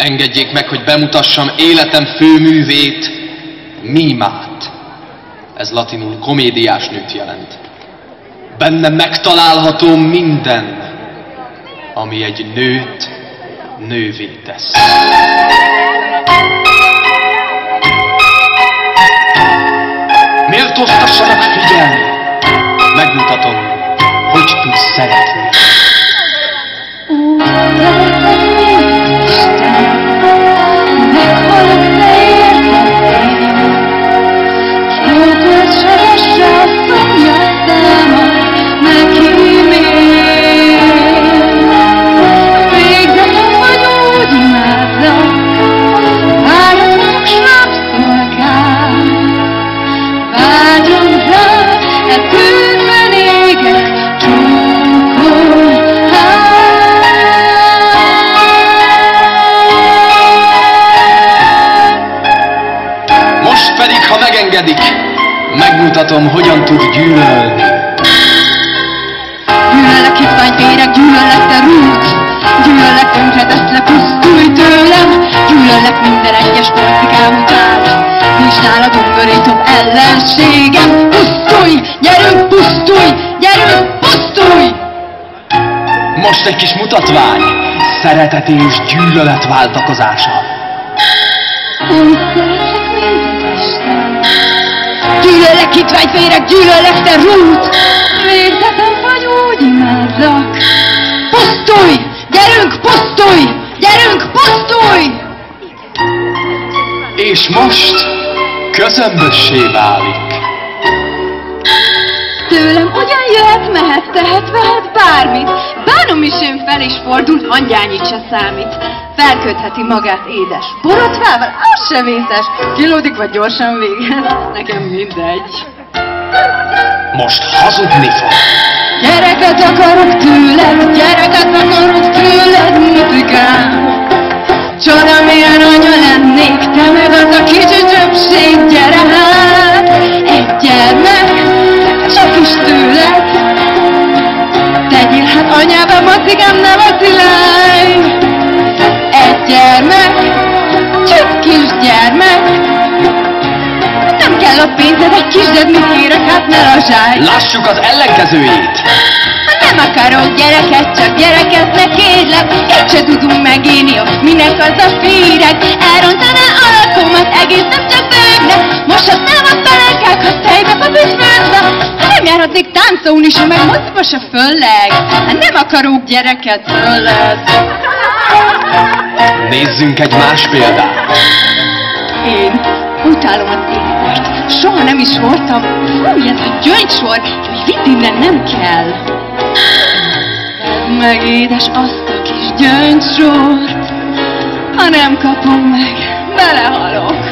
Engedjék meg, hogy bemutassam életem főművét, Mímát. Ez latinul komédiás nőt jelent. Benne megtalálható minden, ami egy nőt nővé tesz. Méltóztassanak figyelni, megmutatom, hogy tudsz szeretni. Ha megengedik, megmutatom, hogyan tud gyűlölni. Gyűlöllek hitványvéreg, gyűlöllek te rút, gyűlöllek tönkreteszlek, pusztulj tőlem, gyűlöllek minden egyes porcikám után. Nincs nálad undorító ellenségem, pusztulj, gyerünk, pusztulj, gyerünk, pusztulj! Most egy kis mutatvány, szeretet és gyűlölet váltakozása. Gyűlöllek hitványvéreg, gyűlöllek te rút, végzetem vagy úgy imádlak. Pusztulj! Gyerünk, pusztulj! Gyerünk, pusztulj! És most közömbössé válik. Tőlem ugyan jöhet, mehet, tehet, vehet bármit. Bánom is jön fel és fordul, hangyányit se számít. Felkötheti magát édes borotvával, az sem vészes. Kilódik vagy gyorsan végez, nekem mindegy. Most hazudni fog. Gyereket akarok tőled, gyereket akarok tőled, mutikám. Csoda, milyen anya lennék, te meg az a kicsi többség, gyere hát. Egy gyermek, csak is tőled. Tegyél hát anyába, macikám, ne vacilálj. Egy gyermek, csak kisgyermek. Nem kell a pénzed, egy kisded, mit kérek, hát ne lazsálj. Lássuk az ellenkezőjét. Nem akarok gyereket, csak gyereket ne kérlek. Így se tudunk megélni, minek az a féreg. Elrontaná alakomat, egész nem csak bőgnek. Moshatnám a pelekákat, tejbe papicsbőzve. Nem járhatnék táncolni se, meg mozgva se fölleg. Nem akarok gyereket tőled. Nézzünk egy más példát. Én utálom az étert. Soha nem is voltam. Fúj, ez a gyöngysor, hogy vidd innen, nem kell. Meg édes azt a kis gyöngysort. Ha nem kapom meg, belehalok.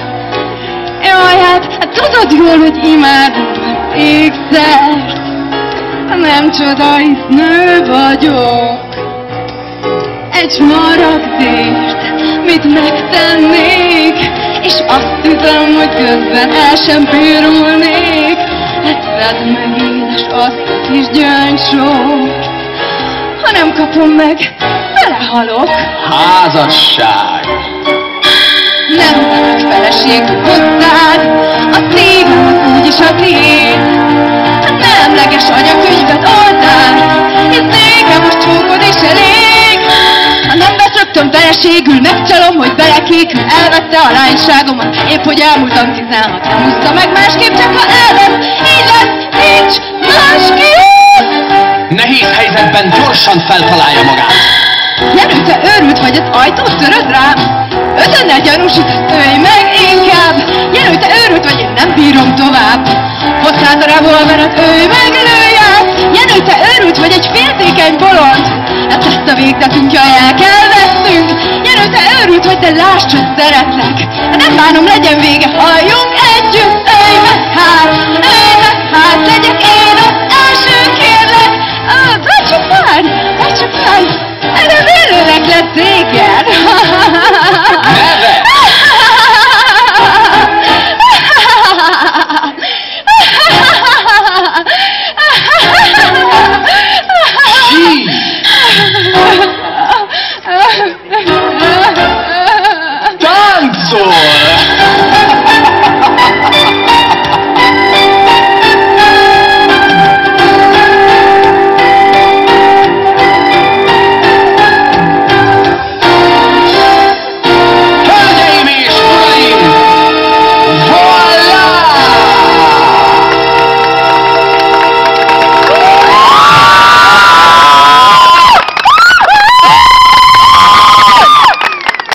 Jaj, hát tudod jól, hogy imádom az ékszert. Nem csoda, hisz nő vagyok. Egy maragdért mit megtennék, és azt hiszem, hogy közben el sem bírulnék. Hát vedd meg édes azt a kis gyöngysort. Ha nem kapom meg, belehalok. Házasság. Nem vagyok feleség hozzád, a szívem az úgyis a tiéd. Hát ne emleges anyakönyvet oldál, hisz nékem most csókod is elég. Ha nem vesz rögtön feleségül, megcsalom, hogy belekékül. Elvette a lányságomat, épp hogy elmúltam 16. Nem húzta meg másképp, csak ha elvesz, így lesz, nincs másképp. Nehéz helyzetben gyorsan feltalálja magát. Jenő, te őrült vagy, az ajtót töröd rám? Ötönnel gyanúsítasz, ölj meg inkább. Jenő, te őrült vagy, én nem bírom tovább. Hozd hát a revolveret, ölj meg, lőj át. Jenő, te őrült vagy, egy féltékeny bolond. Hát ezt a végzetünk, jaj, el kell vesztünk. Jenő, te őrült vagy, de lásd, hogy szeretlek. Hát nem bánom, legyen